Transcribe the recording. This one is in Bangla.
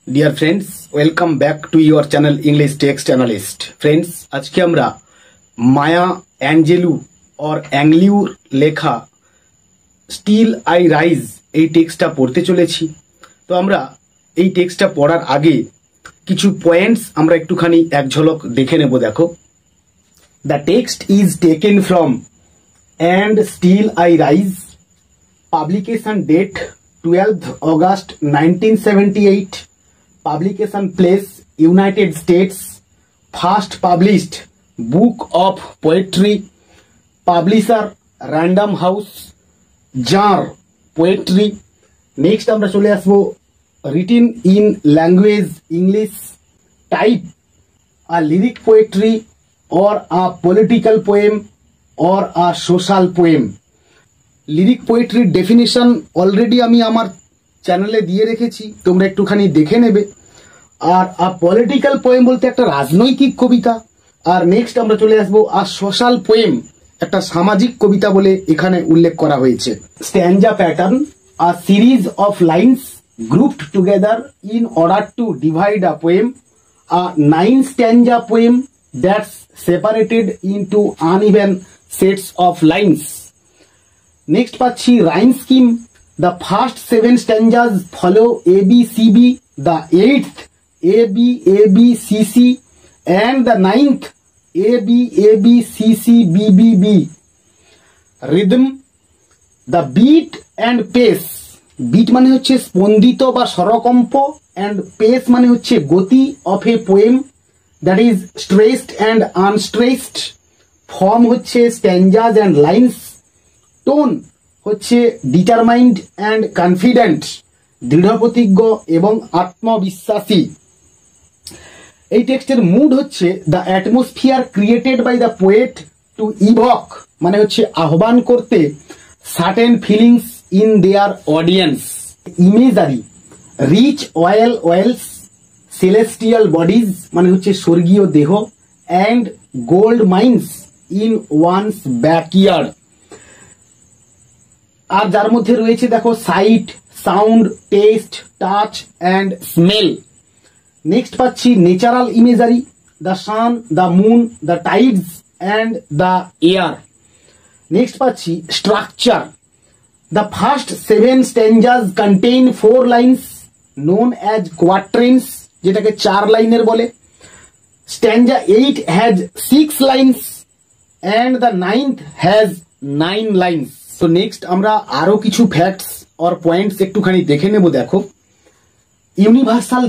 Dear friends, welcome back to your channel English text analyst. Friends, आज के আমরা মায়া অ্যাঞ্জেলু और অ্যাংলিউর লেখা স্টিল আই রাইজ এই টেক্সটটা পড়তে চলেছি। তো আমরা এই টেক্সটটা পড়ার আগে কিছু পয়েন্টস আমরা একটুখানি এক ঝলক দেখে নেব। দেখো, the text is taken from and still I rise, publication date 12th August 1978, publication place United States, first published book of poetry, publisher Random House, genre poetry। next আমরা চলে আসবো written in language English, type a lyric poetry or a political poem or a social poem। Lyric পোয়েট্রির ডেফিনিশন অলরেডি আমি আমার চ্যানেলে দিয়ে রেখেছি, তোমরা একটুখানি দেখে নেবে। আর পলিটিক্যাল পোয়েম বলতে একটা রাজনৈতিক কবিতা। আর নেক্সট আমরা চলে আসবো আর সোশ্যাল পোয়েম, একটা সামাজিক কবিতা বলে এখানে উল্লেখ করা হয়েছে। Stanza pattern, a series of lines grouped together in order to divide a poem, a 9 stanza poem that's separated into uneven sets of lines. Next পাচ্ছি rhyme scheme, the first 7 stanzas follow ABCB, the 8th ABABCC and the 9th ABABCCBBB। Rhythm, the beat and pace, beat মানে হচ্ছে স্পন্দিত বা স্বরকম্প, অ্যান্ড পেস মানে হচ্ছে গতি of a poem, that is stressed and unstressed. Form হচ্ছে স্ট্যাঞ্জাস অ্যান্ড লাইন্স। টোন হচ্ছে ডিটারমাইন্ড অ্যান্ড কনফিডেন্ট, দৃঢ়প্রতিজ্ঞ এবং আত্মবিশ্বাসী। এই টেক্সটের মুড হচ্ছে the atmosphere created by the poet to evoke, মানে হচ্ছে আহ্বান করতে certain feelings in their audience. Imagery, rich oil wells, celestial bodies মানে হচ্ছে স্বর্গীয় দেহ, and gold mines in one's backyard. আর যার মধ্যে রয়েছে দেখো sight, sound, test, touch and smell. Next পাচ্ছি natural imagery, the sun, the moon, the tides and the air. Next পাচ্ছি structure, the first 7 stanzas contain 4 lines known as quatrains, যেটাকে 4 লাইনের বলে। Stanza 8 has 6 lines and the 9th has 9 lines. তো নেক্সট আমরা আরো কিছু ফ্যাক্টস অর পয়েন্টস একটুখানি দেখে নেব। দেখো, ইউনিভার্সাল